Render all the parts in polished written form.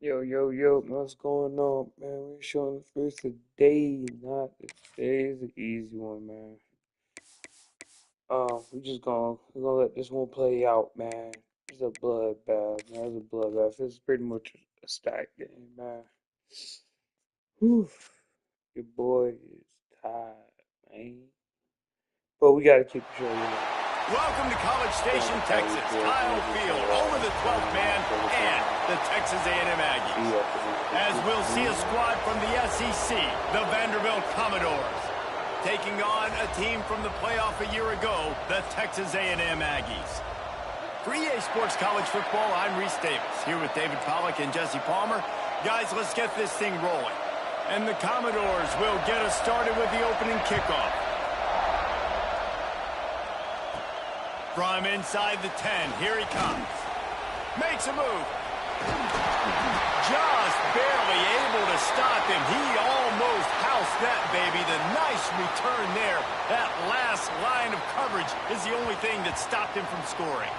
Yo, yo, yo, what's going on, man? We're showing the first today, not today is an easy one, man. We're gonna let this one play out, man. It's a bloodbath, man. It's a bloodbath. It's pretty much a stack game, man. Whew. Your boy is tired, man. But we gotta keep the show, Welcome to College Station, Texas. Kyle Field, over the 12th man, and the Texas A&M Aggies. As we'll see a squad from the SEC, the Vanderbilt Commodores, taking on a team from the playoff a year ago, the Texas A&M Aggies. For EA Sports College Football, I'm Reese Davis, here with David Pollack and Jesse Palmer. Guys, let's get this thing rolling. And the Commodores will get us started with the opening kickoff. From inside the 10, here he comes. Makes a move. Just barely able to stop him. He almost housed that baby. The nice return there. That last line of coverage is the only thing that stopped him from scoring.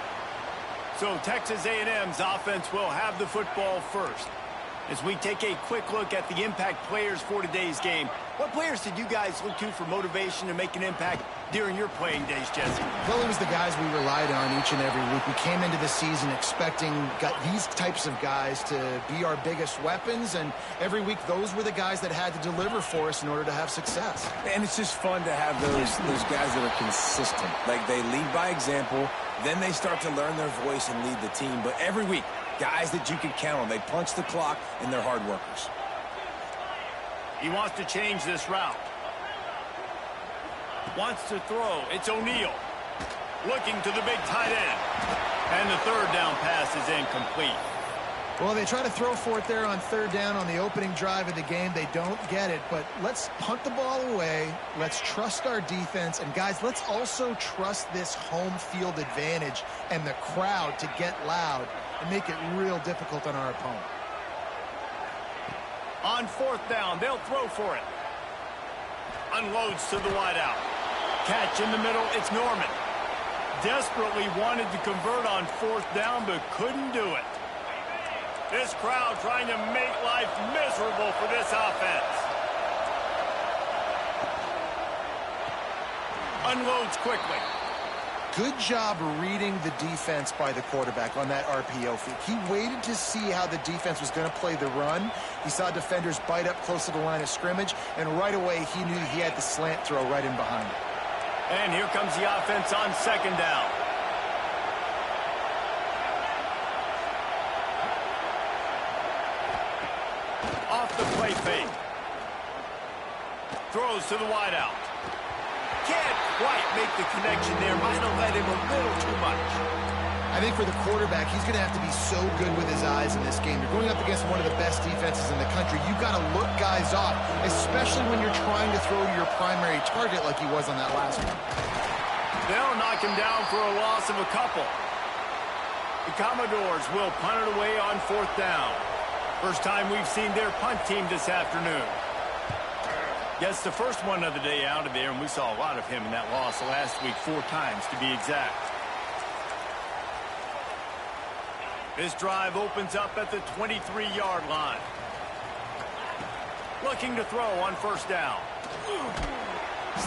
So Texas A&M's offense will have the football first. As we take a quick look at the impact players for today's game, what players did you guys look to for motivation to make an impact during your playing days, Jesse? Well, it was the guys we relied on each and every week. We came into the season expecting these types of guys to be our biggest weapons, and every week those were the guys that had to deliver for us in order to have success. And it's just fun to have those guys that are consistent. Like, they lead by example, then they start to learn their voice and lead the team. But every week, guys that you can count on. They punch the clock, and they're hard workers. He wants to change this route. Wants to throw. It's O'Neal. Looking to the big tight end. And the third down pass is incomplete. Well, they try to throw for it there on third down on the opening drive of the game. They don't get it, but let's punt the ball away. Let's trust our defense. And, guys, let's also trust this home field advantage and the crowd to get loud and make it real difficult on our opponent. On fourth down, they'll throw for it. Unloads to the wideout. Catch in the middle, it's Norman. Desperately wanted to convert on fourth down, but couldn't do it. This crowd trying to make life miserable for this offense. Unloads quickly. Good job reading the defense by the quarterback on that RPO feed. He waited to see how the defense was going to play the run. He saw defenders bite up close to the line of scrimmage, and right away he knew he had the slant throw right in behind it. And here comes the offense on second down. Off the play fake. Throws to the wideout. Can't quite make the connection there. Might have led him a little too much. I think for the quarterback, he's going to have to be so good with his eyes in this game. You're going up against one of the best defenses in the country. You've got to look guys off, especially when you're trying to throw to your primary target like he was on that last one. They'll knock him down for a loss of a couple. The Commodores will punt it away on fourth down. First time we've seen their punt team this afternoon. Gets the first one of the day out of there, and we saw a lot of him in that loss last week, 4 times to be exact. This drive opens up at the 23-yard line. Looking to throw on first down.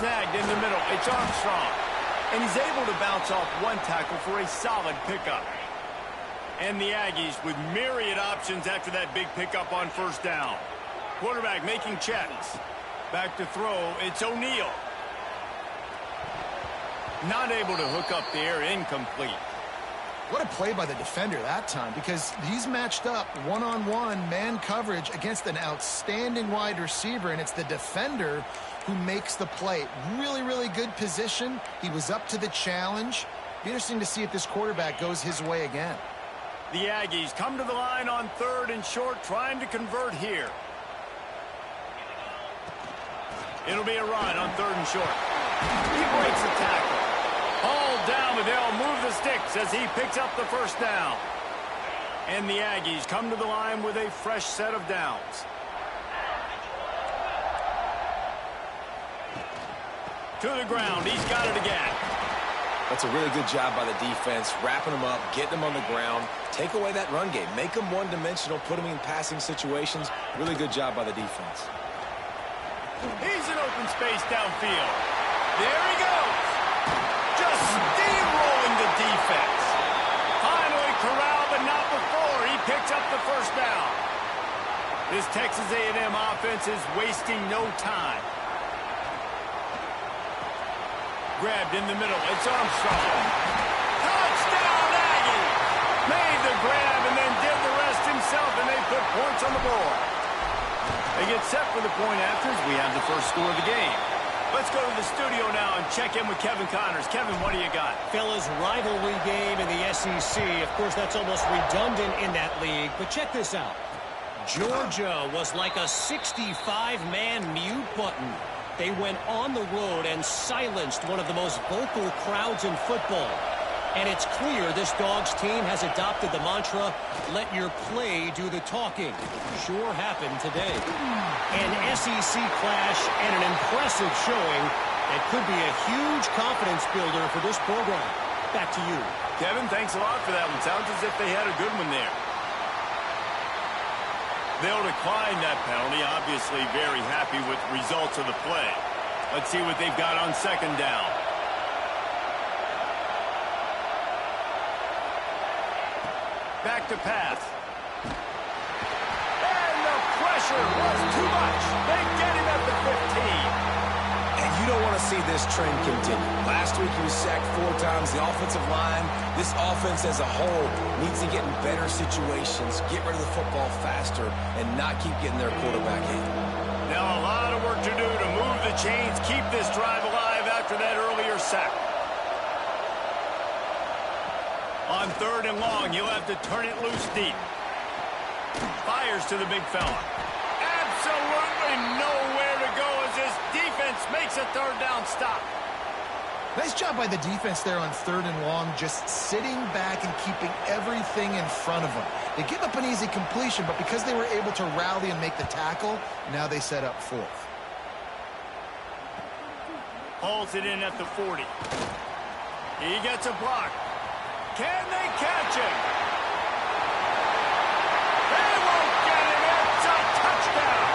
Snagged in the middle. It's Armstrong. And he's able to bounce off one tackle for a solid pickup. And the Aggies with myriad options after that big pickup on first down. Quarterback making checks. Back to throw, it's O'Neal. Not able to hook up there, incomplete. What a play by the defender that time, because he's matched up one-on-one man coverage against an outstanding wide receiver, and it's the defender who makes the play. Really, really good position. He was up to the challenge. Be interesting to see if this quarterback goes his way again. The Aggies come to the line on third and short, trying to convert here. It'll be a run on third and short. He breaks the tackle. Hauled down, but they'll move the sticks as he picks up the first down. And the Aggies come to the line with a fresh set of downs. To the ground. He's got it again. That's a really good job by the defense, wrapping them up, getting them on the ground. Take away that run game. Make them one-dimensional, put them in passing situations. Really good job by the defense. He's in open space downfield. There he goes. Just steamrolling the defense. Finally corralled, but not before. He picks up the first down. This Texas A&M offense is wasting no time. Grabbed in the middle. It's Armstrong. Touchdown, Aggie! Made the grab and then did the rest himself, and they put points on the board. They get set for the point after as we have the first score of the game. Let's go to the studio now and check in with Kevin Connors. Kevin, what do you got? Fellas, rivalry game in the SEC. Of course, that's almost redundant in that league, but check this out. Georgia was like a 65-man mute button. They went on the road and silenced one of the most vocal crowds in football. And it's clear this Dogs team has adopted the mantra, let your play do the talking. Sure happened today. An SEC clash and an impressive showing that could be a huge confidence builder for this program. Back to you. Kevin, thanks a lot for that one. Sounds as if they had a good one there. They'll decline that penalty. Obviously very happy with the results of the play. Let's see what they've got on second down. Back to pass. And the pressure was too much. They get him at the 15. And you don't want to see this trend continue. Last week he was sacked 4 times. The offensive line, this offense as a whole, needs to get in better situations, get rid of the football faster, and not keep getting their quarterback hit. Now a lot of work to do to move the chains, keep this drive alive after that earlier sack. On third and long, you'll have to turn it loose deep. Fires to the big fella. Absolutely nowhere to go as this defense makes a third down stop. Nice job by the defense there on third and long, just sitting back and keeping everything in front of them. They give up an easy completion, but because they were able to rally and make the tackle, now they set up fourth. Hauls it in at the 40. He gets a block. Can they catch him? They won't get him. It's a touchdown.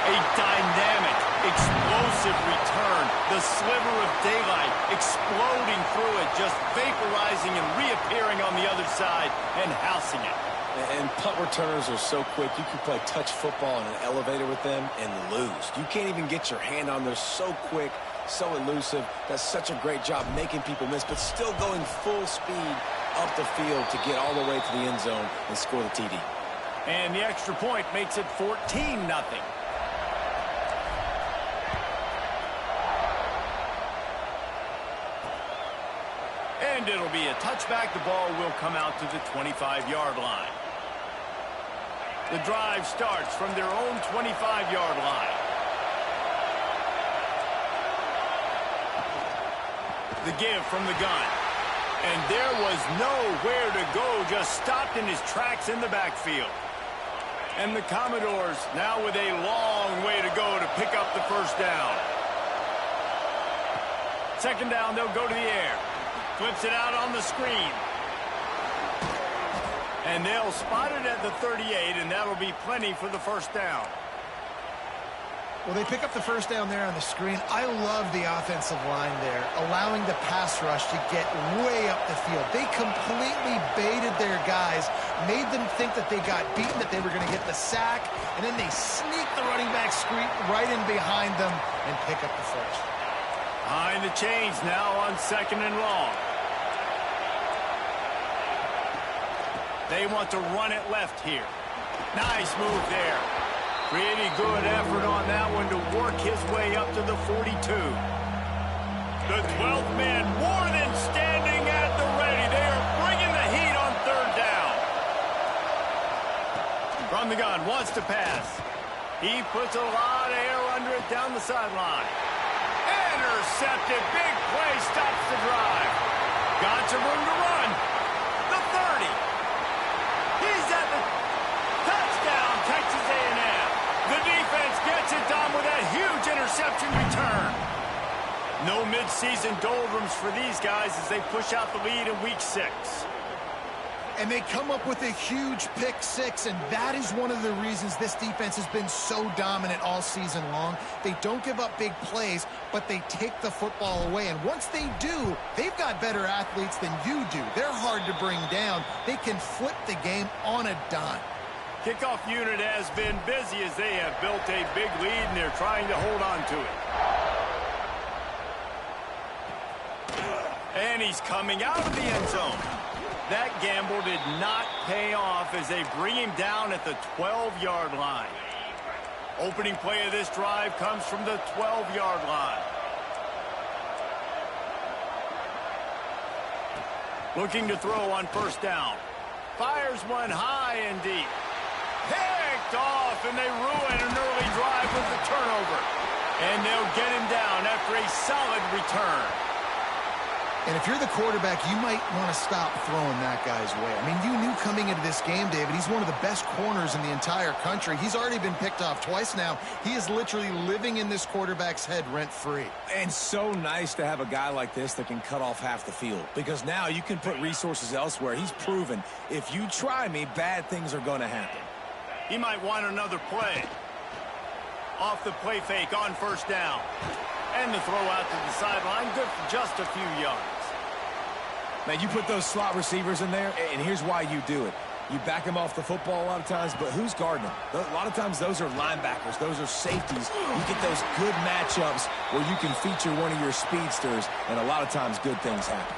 A dynamic, explosive return. The sliver of daylight exploding through it, just vaporizing and reappearing on the other side and housing it. And punt returners are so quick. You can play touch football in an elevator with them and lose. You can't even get your hand on them. So quick, so elusive. Does such a great job making people miss, but still going full speed up the field to get all the way to the end zone and score the TD. And the extra point makes it 14-0. And it'll be a touchback. The ball will come out to the 25-yard line. The drive starts from their own 25-yard line. The give from the gun. And there was nowhere to go, just stopped in his tracks in the backfield. And the Commodores now with a long way to go to pick up the first down. Second down, they'll go to the air. Flips it out on the screen. And they'll spot it at the 38, and that'll be plenty for the first down. Well, they pick up the first down there on the screen. I love the offensive line there, allowing the pass rush to get way up the field. They completely baited their guys, made them think that they got beaten, that they were going to get the sack, and then they sneak the running back screen right in behind them and pick up the first. Behind the chains now on second and long. They want to run it left here. Nice move there. Pretty good effort on that one to work his way up to the 42. The 12th man more than standing at the ready. They are bringing the heat on third down. From the gun, wants to pass. He puts a lot of air under it down the sideline. Intercepted. Big play stops the drive. Got some room to run. The 30. He's at the touchdown, Texas A&M. The defense gets it done with that huge interception return. No midseason doldrums for these guys as they push out the lead in Week 6. And they come up with a huge pick six, and that is one of the reasons this defense has been so dominant all season long. They don't give up big plays, but they take the football away. And once they do, they've got better athletes than you do. They're hard to bring down. They can flip the game on a dime. Kickoff unit has been busy as they have built a big lead, and they're trying to hold on to it. And he's coming out of the end zone. That gamble did not pay off as they bring him down at the 12-yard line. Opening play of this drive comes from the 12-yard line. Looking to throw on first down. Fires one high and deep. Picked off, and they ruin an early drive with the turnover. And they'll get him down after a solid return. And if you're the quarterback, you might want to stop throwing that guy's way. I mean, you knew coming into this game, David, he's one of the best corners in the entire country. He's already been picked off twice now. He is literally living in this quarterback's head rent-free. And so nice to have a guy like this that can cut off half the field, because now you can put resources elsewhere. He's proven if you try me, bad things are going to happen. He might want another play. Off the play fake on first down. And the throw out to the sideline, good for just a few yards. Man, you put those slot receivers in there, and here's why you do it. You back them off the football a lot of times, but who's guarding them? A lot of times those are linebackers. Those are safeties. You get those good matchups where you can feature one of your speedsters, and a lot of times good things happen.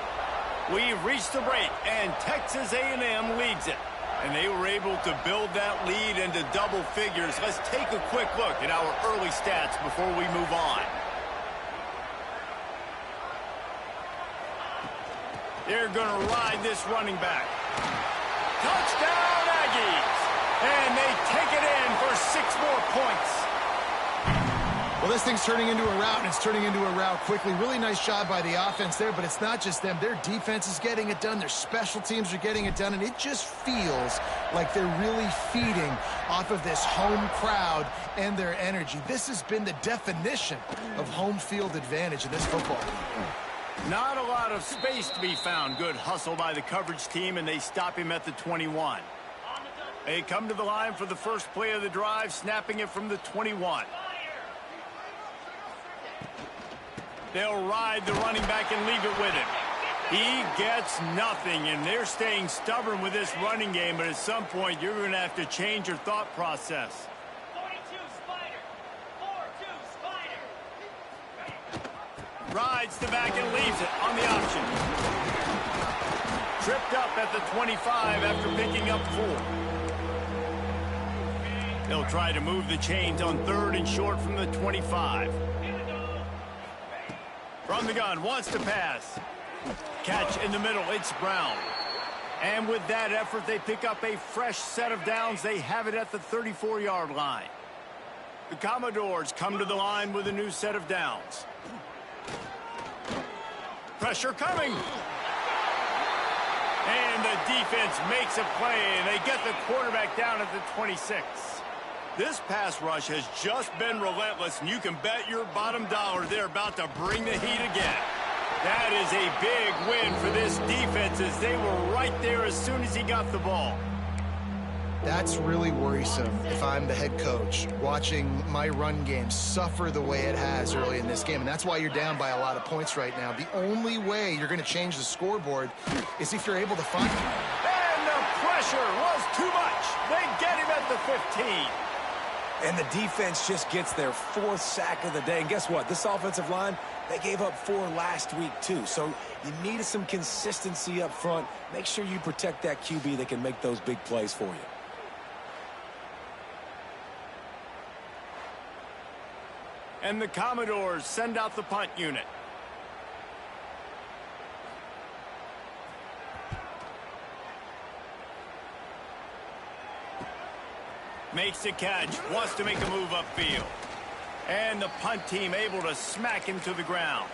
We've reached the break, and Texas A&M leads it. And they were able to build that lead into double figures. Let's take a quick look at our early stats before we move on. They're going to ride this running back. Touchdown, Aggies! And they take it in for 6 more points. Well, this thing's turning into a rout, and it's turning into a rout quickly. Really nice job by the offense there, but it's not just them. Their defense is getting it done. Their special teams are getting it done, and it just feels like they're really feeding off of this home crowd and their energy. This has been the definition of home field advantage in this football game. Not a lot of space to be found. Good hustle by the coverage team, and they stop him at the 21. They come to the line for the first play of the drive, snapping it from the 21. They'll ride the running back and leave it with him. He gets nothing, and they're staying stubborn with this running game, but at some point you're going to have to change your thought process. Rides the back and leaves it on the option. Tripped up at the 25 after picking up 4. They'll try to move the chains on 3rd and short from the 25. From the gun, wants to pass. Catch in the middle, it's Brown. And with that effort, they pick up a fresh set of downs. They have it at the 34-yard line. The Commodores come to the line with a new set of downs. Pressure coming. And the defense makes a play, and they get the quarterback down at the 26. This pass rush has just been relentless, and you can bet your bottom dollar they're about to bring the heat again. That is a big win for this defense as they were right there as soon as he got the ball. That's really worrisome if I'm the head coach, watching my run game suffer the way it has early in this game. And that's why you're down by a lot of points right now. The only way you're going to change the scoreboard is if you're able to find him. And the pressure was too much. They get him at the 15. And the defense just gets their 4th sack of the day. And guess what? This offensive line, they gave up 4 last week too. So you needed some consistency up front. Make sure you protect that QB that can make those big plays for you. And the Commodores send out the punt unit. Makes a catch, wants to make a move upfield. And the punt team able to smack him to the ground.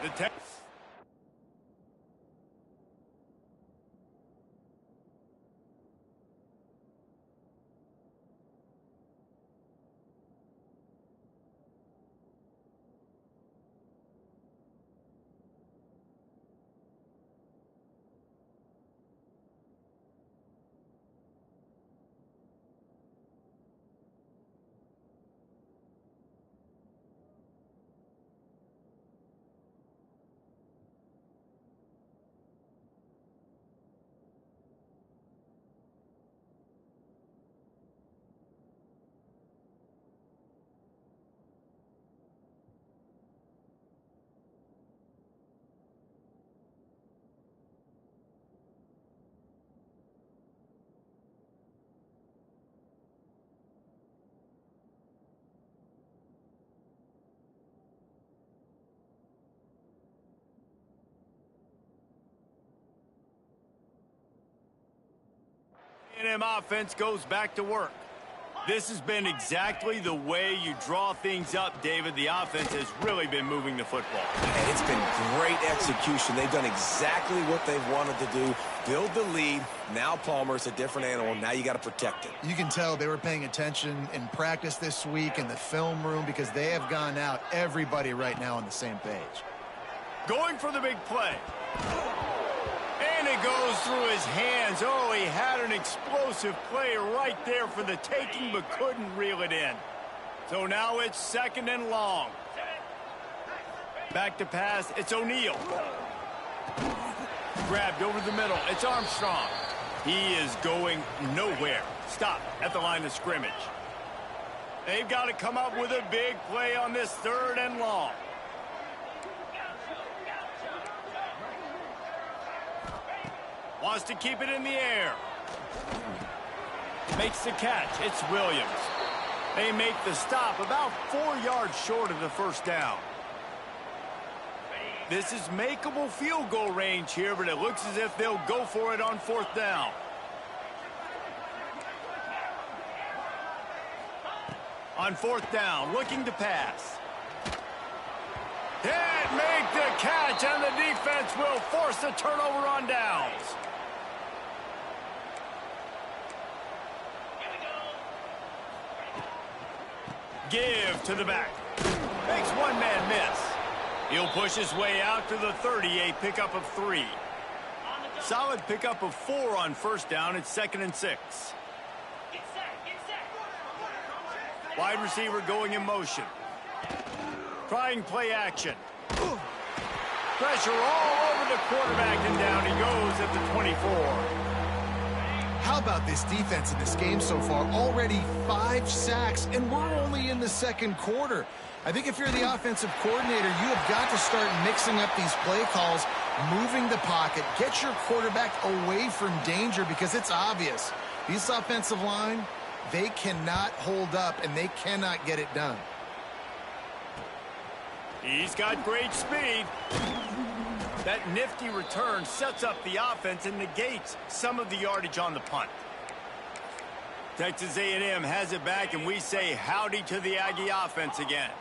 The A&M offense goes back to work. This has been exactly the way you draw things up, David. The offense has really been moving the football. And it's been great execution. They've done exactly what they've wanted to do. Build the lead. Now Palmer's a different animal. Now you got to protect it. You can tell they were paying attention in practice this week in the film room because they have gone out, everybody right now on the same page. Going for the big play. And it goes through his hands. Oh, he had an explosive play right there for the taking, but couldn't reel it in. So now it's 2nd and long. Back to pass. It's O'Neal. Grabbed over the middle. It's Armstrong. He is going nowhere. Stop at the line of scrimmage. They've got to come up with a big play on this 3rd and long. Wants to keep it in the air. Makes the catch. It's Williams. They make the stop about 4 yards short of the 1st down. This is makeable field goal range here, but it looks as if they'll go for it on 4th down. On 4th down, looking to pass. Can't make the catch, and the defense will force the turnover on downs. Give to the back. Makes one man miss. He'll push his way out to the 30, a pickup of 3. Solid pickup of 4 on 1st down. It's 2nd and 6. Wide receiver going in motion. Trying play action. Pressure all over the quarterback, and down he goes at the 24. How about this defense in this game so far? Already 5 sacks, and we're only in the 2nd quarter. I think if you're the offensive coordinator, you have got to start mixing up these play calls, moving the pocket, get your quarterback away from danger, because it's obvious. This offensive line, they cannot hold up, and they cannot get it done. He's got great speed. That nifty return sets up the offense and negates some of the yardage on the punt. Texas A&M has it back, and we say howdy to the Aggie offense again.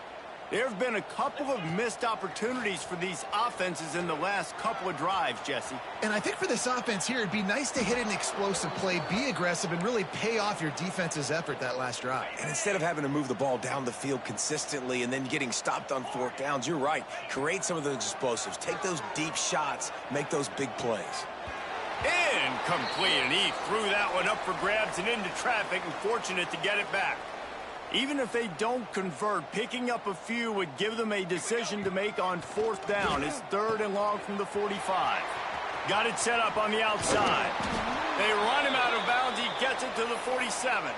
There have been a couple of missed opportunities for these offenses in the last couple of drives, Jesse. And I think for this offense here, it'd be nice to hit an explosive play, be aggressive, and really pay off your defense's effort that last drive. And instead of having to move the ball down the field consistently and then getting stopped on 4th downs, you're right. Create some of those explosives. Take those deep shots. Make those big plays. Incomplete, and he threw that one up for grabs and into traffic, and fortunate to get it back. Even if they don't convert, picking up a few would give them a decision to make on 4th down. It's 3rd and long from the 45. Got it set up on the outside. They run him out of bounds. He gets it to the 47.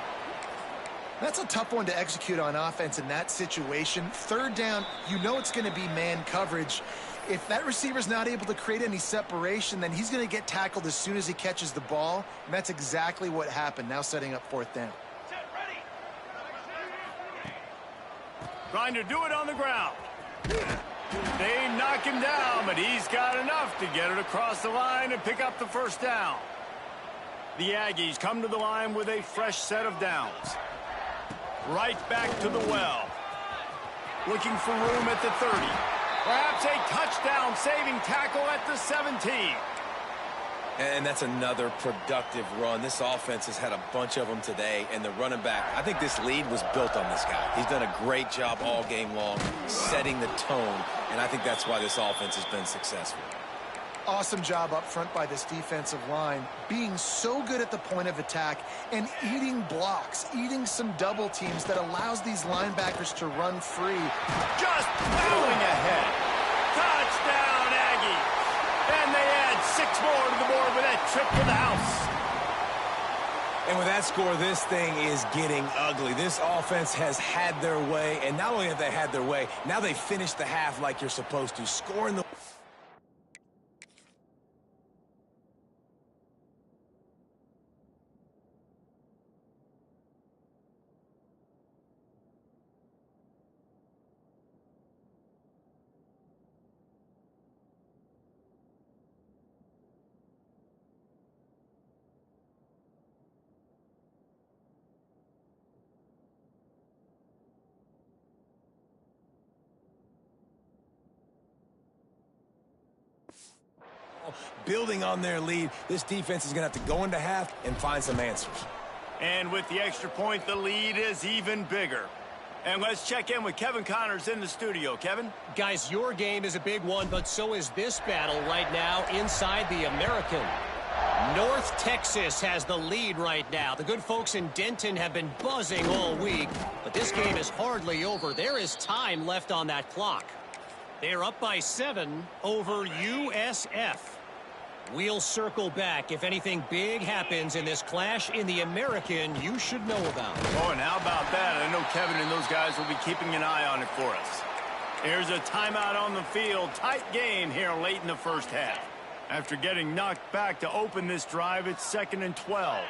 That's a tough one to execute on offense in that situation. 3rd down, you know it's going to be man coverage. If that receiver's not able to create any separation, then he's going to get tackled as soon as he catches the ball. And that's exactly what happened, now setting up 4th down. Trying to do it on the ground. They knock him down, but he's got enough to get it across the line and pick up the 1st down. The Aggies come to the line with a fresh set of downs. Right back to the well. Looking for room at the 30. Perhaps a touchdown-saving tackle at the 17. And that's another productive run. This offense has had a bunch of them today, and the running back, I think this lead was built on this guy. He's done a great job all game long, setting the tone, and I think that's why this offense has been successful. Awesome job up front by this defensive line, being so good at the point of attack and eating blocks, eating some double teams that allows these linebackers to run free. Just plowing ahead. Touchdown, Aggie. And they add 6 more to the board with that trip to the house. And with that score, this thing is getting ugly. This offense has had their way, and not only have they had their way, now they finished the half like you're supposed to, scoring the building on their lead. This defense is going to have to go into half and find some answers. And with the extra point, the lead is even bigger. And let's check in with Kevin Connors in the studio. Kevin? Guys, your game is a big one, but so is this battle right now inside the American. North Texas has the lead right now. The good folks in Denton have been buzzing all week, but this game is hardly over. There is time left on that clock. They're up by 7 over USF. We'll circle back if anything big happens in this clash in the American you should know about. Oh, and how about that? I know Kevin and those guys will be keeping an eye on it for us. Here's a timeout on the field. Tight game here late in the first half. After getting knocked back to open this drive, it's 2nd and 12.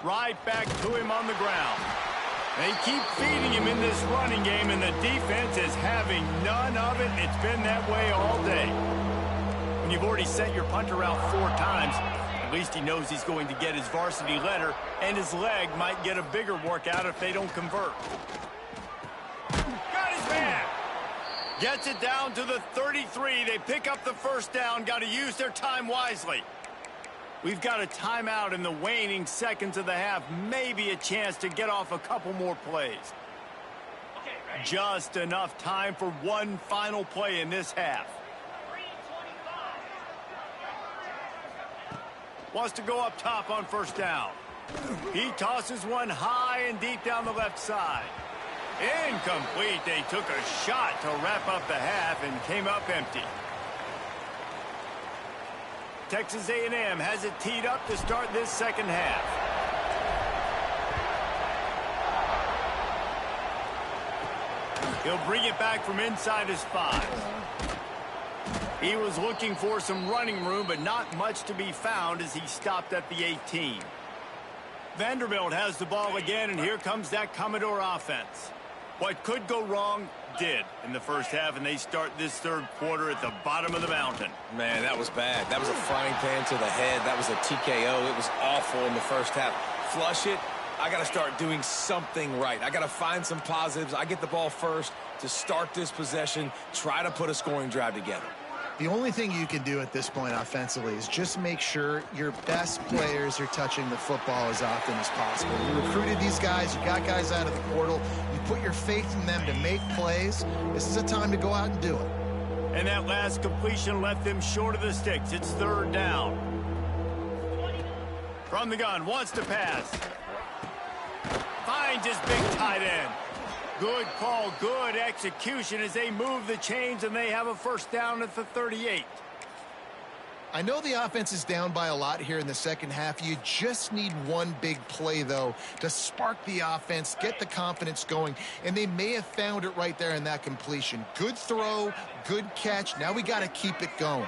Right back to him on the ground. They keep feeding him in this running game, and the defense is having none of it. It's been that way all day. When you've already sent your punter out 4 times, at least he knows he's going to get his varsity letter, and his leg might get a bigger workout if they don't convert. Got his man. Gets it down to the 33. They pick up the first down. Got to use their time wisely. We've got a timeout in the waning seconds of the half. Maybe a chance to get off a couple more plays. Just enough time for one final play in this half. Wants to go up top on first down. He tosses one high and deep down the left side. Incomplete. They took a shot to wrap up the half and came up empty. Texas A&M has it teed up to start this second half. He'll bring it back from inside his 5. He was looking for some running room, but not much to be found as he stopped at the 18. Vanderbilt has the ball again, and here comes that Commodore offense. What could go wrong did in the first half, and they start this third quarter at the bottom of the mountain. Man, that was bad. That was a frying pan to the head. That was a TKO. It was awful in the first half. Flush it. I got to start doing something right. I got to find some positives. I get the ball first to start this possession, try to put a scoring drive together. The only thing you can do at this point offensively is just make sure your best players are touching the football as often as possible. You recruited these guys. You got guys out of the portal. You put your faith in them to make plays. This is a time to go out and do it. And that last completion left them short of the sticks. It's 3rd down. From the gun, wants to pass. Finds his big tight end. Good call, good execution as they move the chains, and they have a first down at the 38. I know the offense is down by a lot here in the second half. You just need one big play, though, to spark the offense, get the confidence going, and they may have found it right there in that completion. Good throw, good catch. Now we got to keep it going.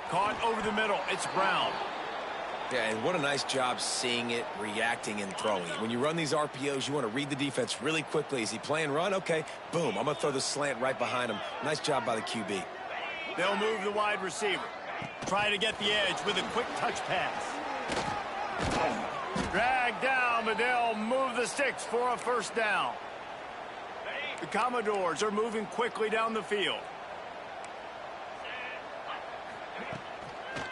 Caught over the middle. It's Brown. Yeah, and what a nice job seeing it, reacting, and throwing. When you run these RPOs, you want to read the defense really quickly. Is he playing run? Okay, boom. I'm going to throw the slant right behind him. Nice job by the QB. They'll move the wide receiver. Try to get the edge with a quick touch pass. Drag down, but they'll move the sticks for a first down. The Commodores are moving quickly down the field.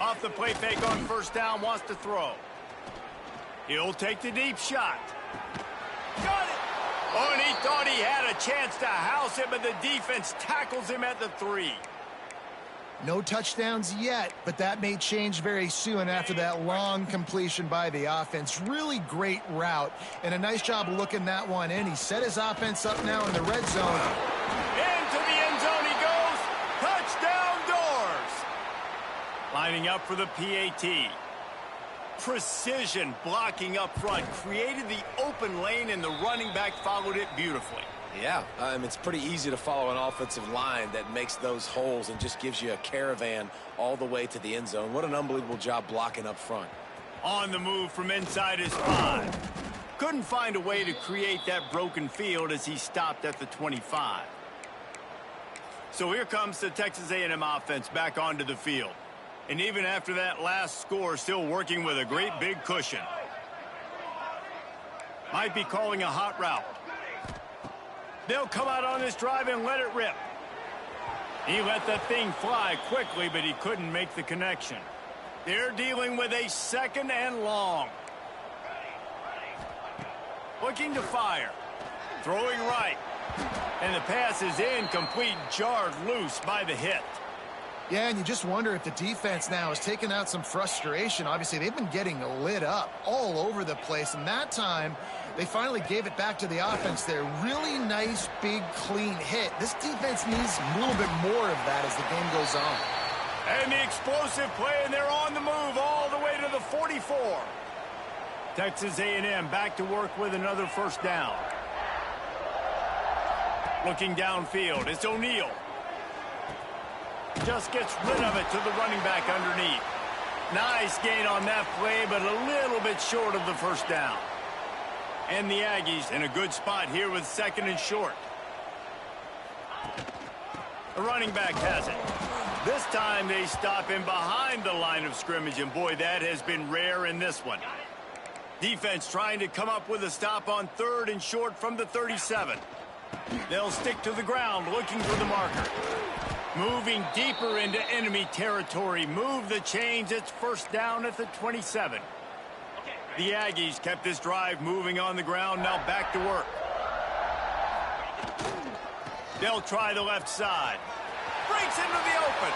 Off the play fake on first down, wants to throw. He'll take the deep shot. Got it! Oh, and he thought he had a chance to house it, but the defense tackles him at the 3. No touchdowns yet, but that may change very soon after that long completion by the offense. Really great route, and a nice job of looking that one in. He set his offense up now in the red zone. Into the end zone he goes. Touchdown Doors. Lining up for the PAT. Precision blocking up front. Created the open lane, and the running back followed it beautifully. Yeah, it's pretty easy to follow an offensive line that makes those holes and just gives you a caravan all the way to the end zone. What an unbelievable job blocking up front. On the move from inside his 5. Couldn't find a way to create that broken field as he stopped at the 25. So here comes the Texas A&M offense back onto the field. And even after that last score, still working with a great big cushion. Might be calling a hot route. They'll come out on this drive and let it rip. He let the thing fly quickly, but he couldn't make the connection. They're dealing with a 2nd and long. Looking to fire. Throwing right. And the pass is incomplete, jarred loose by the hit. Yeah, and you just wonder if the defense now has taken out some frustration. Obviously, they've been getting lit up all over the place, and that time they finally gave it back to the offense there. Really nice, big, clean hit. This defense needs a little bit more of that as the game goes on. And the explosive play, and they're on the move all the way to the 44. Texas A&M back to work with another 1st down. Looking downfield, it's O'Neal. Just gets rid of it to the running back underneath. Nice gain on that play, but a little bit short of the 1st down. And the Aggies in a good spot here with 2nd and short. The running back has it. This time they stop him behind the line of scrimmage, and boy, that has been rare in this one. Defense trying to come up with a stop on 3rd and short from the 37. They'll stick to the ground looking for the marker. Moving deeper into enemy territory. Move the chains. It's 1st down at the 27. The Aggies kept this drive moving on the ground. Now back to work. They'll try the left side. Breaks into the open.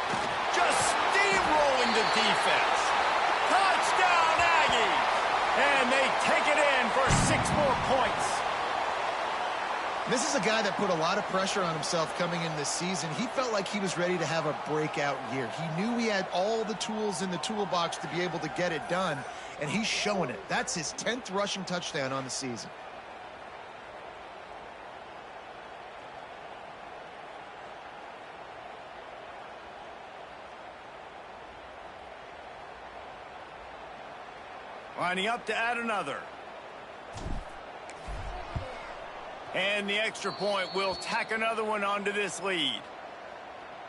Just steamrolling the defense. Touchdown, Aggies! And they take it in for 6 more points. This is a guy that put a lot of pressure on himself coming in this season. He felt like he was ready to have a breakout year. He knew he had all the tools in the toolbox to be able to get it done, and he's showing it. That's his 10th rushing touchdown on the season. Lining up to add another. And the extra point will tack another one onto this lead.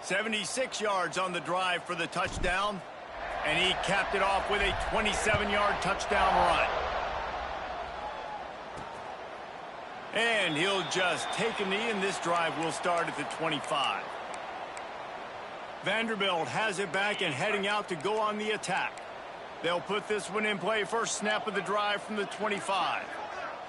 76 yards on the drive for the touchdown. And he capped it off with a 27-yard touchdown run. And he'll just take a knee, and this drive will start at the 25. Vanderbilt has it back and heading out to go on the attack. They'll put this one in play. First snap of the drive from the 25.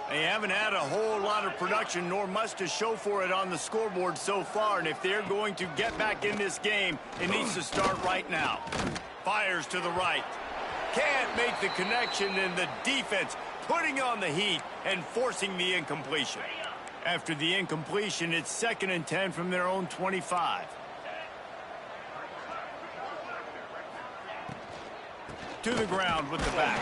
They haven't had a whole lot of production, nor much to show for it on the scoreboard so far. And if they're going to get back in this game, it needs to start right now. Fires to the right. Can't make the connection, and the defense putting on the heat and forcing the incompletion. After the incompletion, it's 2nd and 10 from their own 25. To the ground with the back.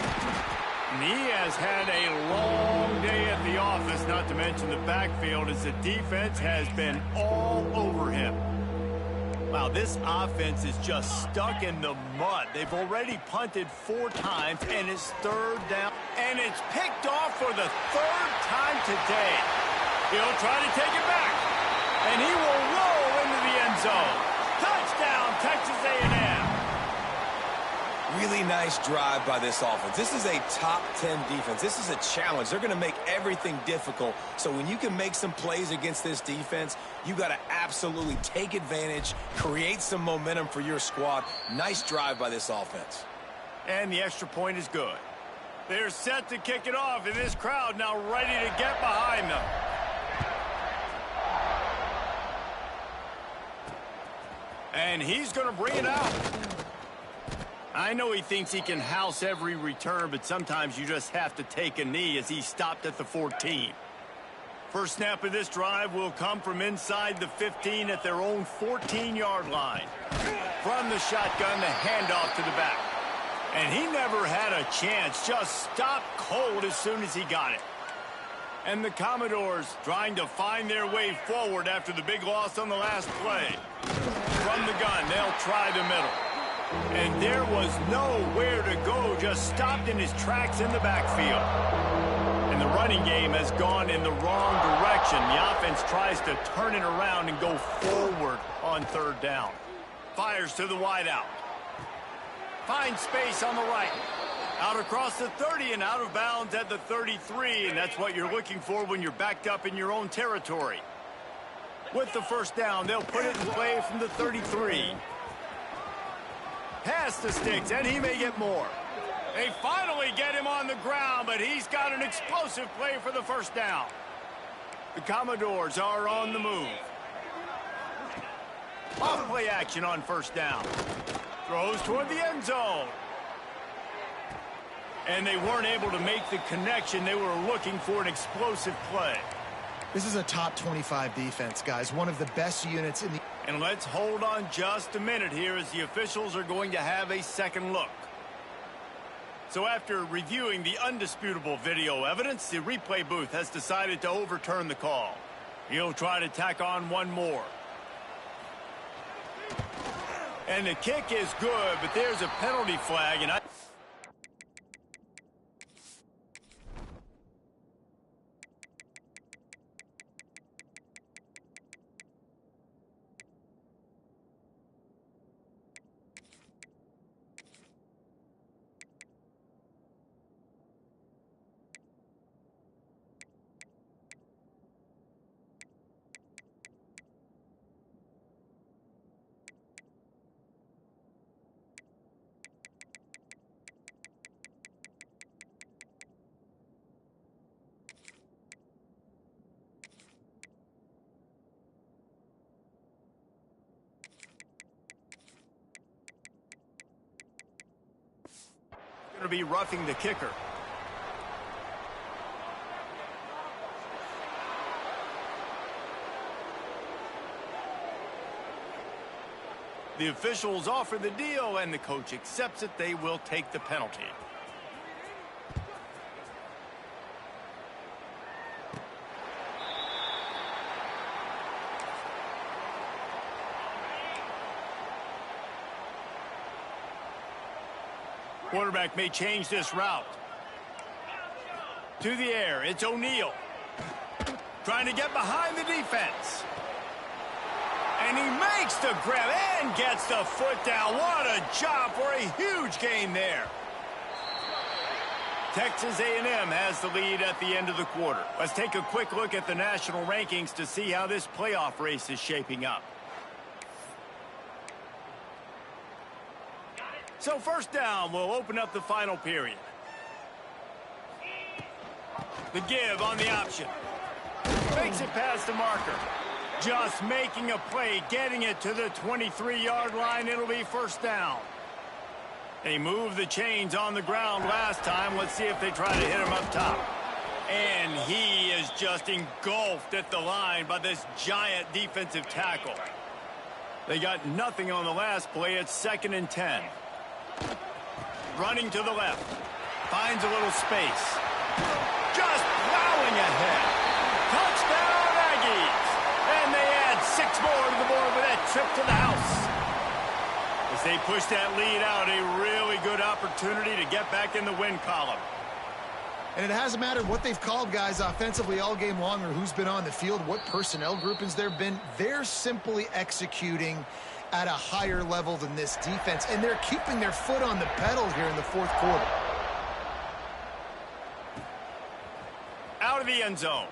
And he has had a long day at the office, not to mention the backfield, as the defense has been all over him. Wow, this offense is just stuck in the mud. They've already punted 4 times, and it's 3rd down. And it's picked off for the 3rd time today. He'll try to take it back. And he will roll into the end zone. Touchdown, Texas A&M. Really nice drive by this offense. This is a top 10 defense. This is a challenge. They're going to make everything difficult. So when you can make some plays against this defense, you got to absolutely take advantage, create some momentum for your squad. Nice drive by this offense. And the extra point is good. They're set to kick it off, and this crowd now ready to get behind them. And he's going to bring it out. I know he thinks he can house every return, but sometimes you just have to take a knee as he stopped at the 14. First snap of this drive will come from inside the 15 at their own 14-yard line. From the shotgun, the handoff to the back. And he never had a chance, just stopped cold as soon as he got it. And the Commodores trying to find their way forward after the big loss on the last play. From the gun, they'll try the middle. And there was nowhere to go, just stopped in his tracks in the backfield. And the running game has gone in the wrong direction. The offense tries to turn it around and go forward on 3rd down. Fires to the wideout. Finds space on the right. Out across the 30 and out of bounds at the 33, and that's what you're looking for when you're backed up in your own territory. With the first down, they'll put it in play from the 33. Pass the sticks, and he may get more. They finally get him on the ground, but he's got an explosive play for the first down. The Commodores are on the move. Off play action on first down. Throws toward the end zone. And they weren't able to make the connection. They were looking for an explosive play. This is a top 25 defense, guys. One of the best units in the... And let's hold on just a minute here as the officials are going to have a second look. So after reviewing the undisputable video evidence, the replay booth has decided to overturn the call. He'll try to tack on one more. And the kick is good, but there's a penalty flag, and going to be roughing the kicker. The officials offer the deal, and the coach accepts it. They will take the penalty. Quarterback may change this route. To the air, it's O'Neal. Trying to get behind the defense. And he makes the grab and gets the foot down. What a job for a huge gain there. Texas A&M has the lead at the end of the quarter. Let's take a quick look at the national rankings to see how this playoff race is shaping up. So first down will open up the final period. The give on the option. Makes it past the marker. Just making a play, getting it to the 23-yard line. It'll be first down. They moved the chains on the ground last time. Let's see if they try to hit him up top. And he is just engulfed at the line by this giant defensive tackle. They got nothing on the last play. It's 2nd and 10. Running to the left. Finds a little space. Just plowing ahead. Touchdown, Aggies. And they add 6 more to the board with that trip to the house. As they push that lead out, a really good opportunity to get back in the win column. And it hasn't mattered what they've called, guys, offensively all game long or who's been on the field, what personnel groupings there have been. They're simply executing at a higher level than this defense, and they're keeping their foot on the pedal here in the fourth quarter. Out of the end zone.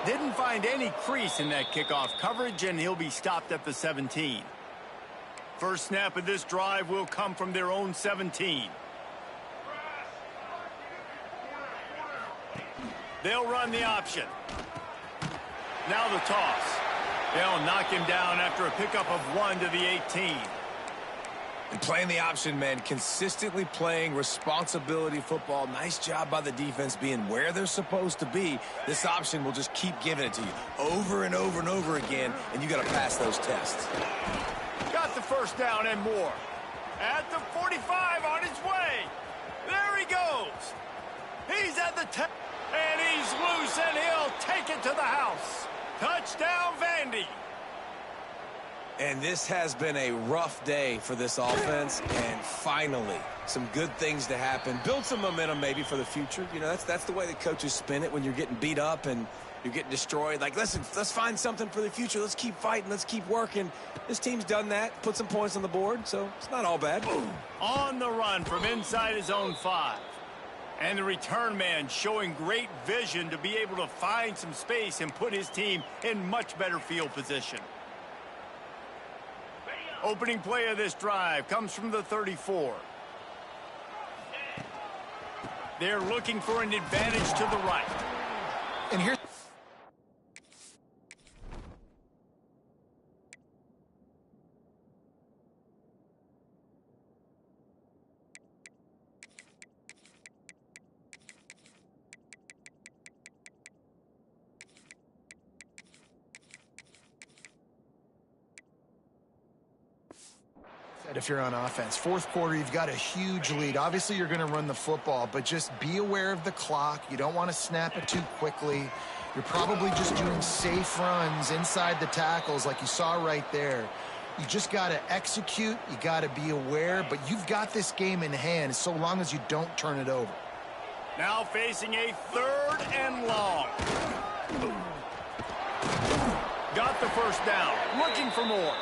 Didn't find any crease in that kickoff coverage, and he'll be stopped at the 17. First snap of this drive will come from their own 17. They'll run the option. Now the toss. They'll knock him down after a pickup of 1 to the 18. And playing the option, man, consistently playing responsibility football. Nice job by the defense being where they're supposed to be. This option will just keep giving it to you over and over and over again, and you got to pass those tests. Got the first down and more. At the 45 on his way. There he goes. He's at the 10, and he's loose, and he'll take it to the house. Touchdown, Vandy. And this has been a rough day for this offense, and finally, some good things to happen. Build some momentum maybe for the future. You know, that's the way the coaches spin it when you're getting beat up and you're getting destroyed. Like, listen, let's find something for the future. Let's keep fighting. Let's keep working. This team's done that, put some points on the board, so it's not all bad. On the run from inside his own 5. And the return man showing great vision to be able to find some space and put his team in much better field position. Opening play of this drive comes from the 34. They're looking for an advantage to the right. And here's if you're on offense. Fourth quarter, you've got a huge lead. Obviously, you're going to run the football, but just be aware of the clock. You don't want to snap it too quickly. You're probably just doing safe runs inside the tackles like you saw right there. You just got to execute. You got to be aware, but you've got this game in hand so long as you don't turn it over. Now facing a 3rd and long. Got the first down. Looking for more.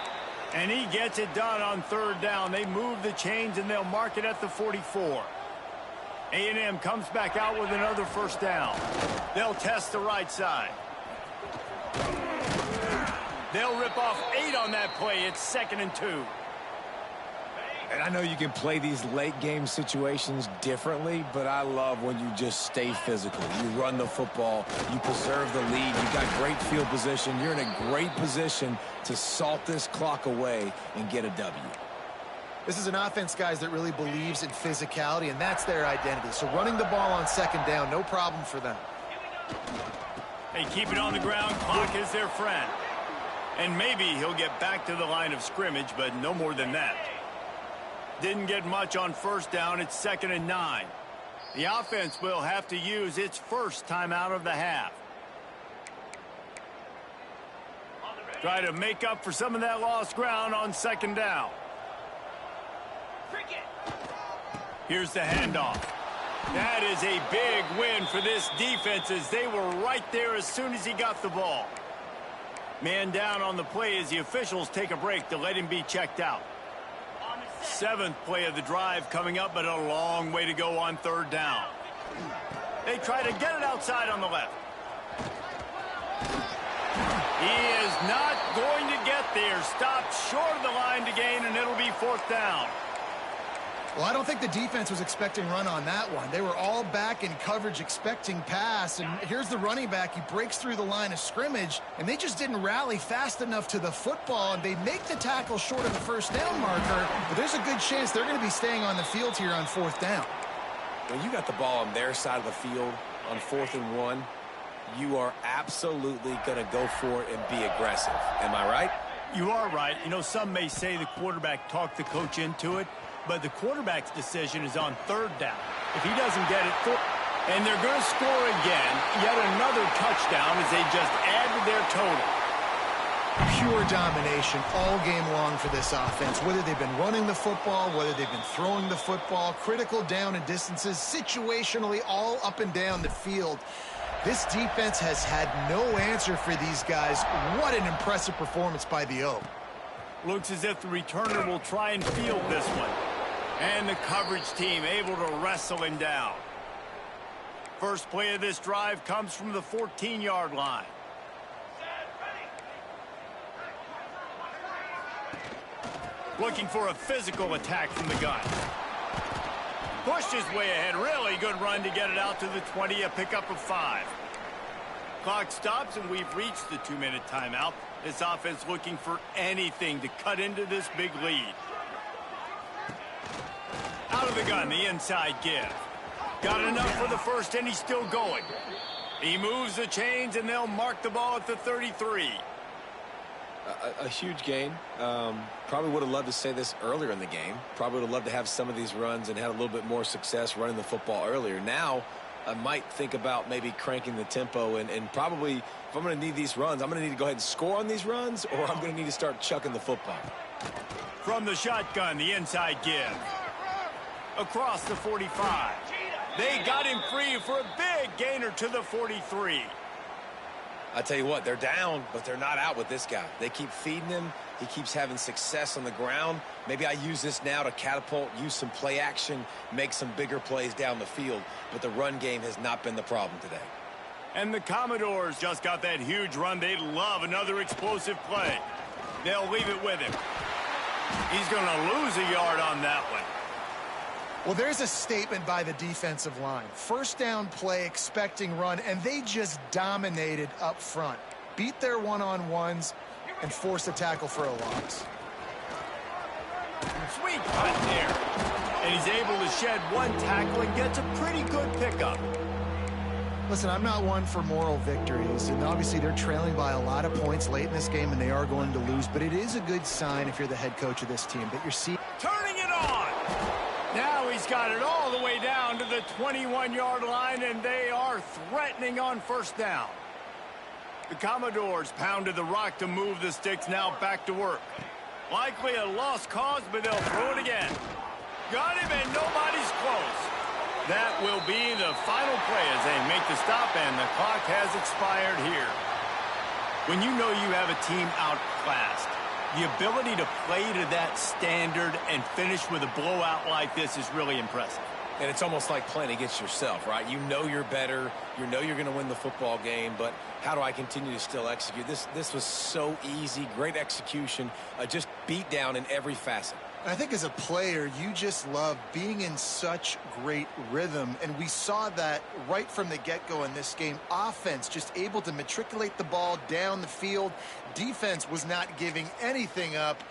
And he gets it done on 3rd down. They move the chains, and they'll mark it at the 44. A&M comes back out with another first down. They'll test the right side. They'll rip off 8 on that play. It's 2nd and 2. And I know you can play these late-game situations differently, but I love when you just stay physical. You run the football. You preserve the lead. You got great field position. You're in a great position to salt this clock away and get a W. This is an offense, guys, that really believes in physicality, and that's their identity. So running the ball on 2nd down, no problem for them. They keep it on the ground. Clock is their friend. And maybe he'll get back to the line of scrimmage, but no more than that. Didn't get much on 1st down. It's 2nd and 9. The offense will have to use its first timeout of the half. Try to make up for some of that lost ground on 2nd down. Here's the handoff. That is a big win for this defense as they were right there as soon as he got the ball. Man down on the play as the officials take a break to let him be checked out. 7th play of the drive coming up, but a long way to go on 3rd down. They try to get it outside on the left. He is not going to get there. Stopped short of the line to gain, and it'll be 4th down. Well, I don't think the defense was expecting run on that one. They were all back in coverage expecting pass, and here's the running back. He breaks through the line of scrimmage, and they just didn't rally fast enough to the football, and they make the tackle short of the 1st down marker, but there's a good chance they're going to be staying on the field here on 4th down. When you got the ball on their side of the field on 4th and 1, you are absolutely going to go for it and be aggressive. Am I right? You are right. You know, some may say the quarterback talked the coach into it, but the quarterback's decision is on 3rd down. If he doesn't get it, and they're going to score again, yet another touchdown as they just add to their total. Pure domination all game long for this offense, whether they've been running the football, whether they've been throwing the football, critical down and distances, situationally all up and down the field. This defense has had no answer for these guys. What an impressive performance by the O. Looks as if the returner will try and field this one. And the coverage team able to wrestle him down. First play of this drive comes from the 14-yard line. Looking for a physical attack from the gun. Pushed his way ahead. Really good run to get it out to the 20, a pickup of 5. Clock stops, and we've reached the 2-minute timeout. This offense looking for anything to cut into this big lead. Out of the gun, the inside give. Got enough for the first, and he's still going. He moves the chains, and they'll mark the ball at the 33. A huge gain. Probably would have loved to say this earlier in the game. Probably would have loved to have some of these runs and had a little bit more success running the football earlier. Now, I might think about maybe cranking the tempo and probably, if I'm going to need these runs, I'm going to need to go ahead and score on these runs, or I'm going to need to start chucking the football. From the shotgun, the inside give. Across the 45. They got him free for a big gainer to the 43. I tell you what, they're down, but they're not out with this guy. They keep feeding him. He keeps having success on the ground. Maybe I use this now to catapult, use some play action, make some bigger plays down the field. But the run game has not been the problem today. And the Commodores just got that huge run. They love another explosive play. They'll leave it with him. He's going to lose a yard on that one. Well, there's a statement by the defensive line. First down play, expecting run, and they just dominated up front. Beat their one-on-ones and forced a tackle for a loss. Sweet cut there. And he's able to shed one tackle and gets a pretty good pickup. Listen, I'm not one for moral victories, and obviously they're trailing by a lot of points late in this game, and they are going to lose, but it is a good sign if you're the head coach of this team that you're seeing. Turning it on. Now he's got it all the way down to the 21-yard line, and they are threatening on first down. The Commodores pounded the rock to move the sticks, now back to work. Likely a lost cause, but they'll throw it again. Got him, and nobody's close. That will be the final play as they make the stop, and the clock has expired here. When you know you have a team outclassed, the ability to play to that standard and finish with a blowout like this is really impressive. And it's almost like playing against yourself, right? You know you're better. You know you're going to win the football game, but how do I continue to still execute? This was so easy, great execution, just beat down in every facet. I think as a player, you just love being in such great rhythm, and we saw that right from the get-go in this game. Offense just able to matriculate the ball down the field. Defense was not giving anything up,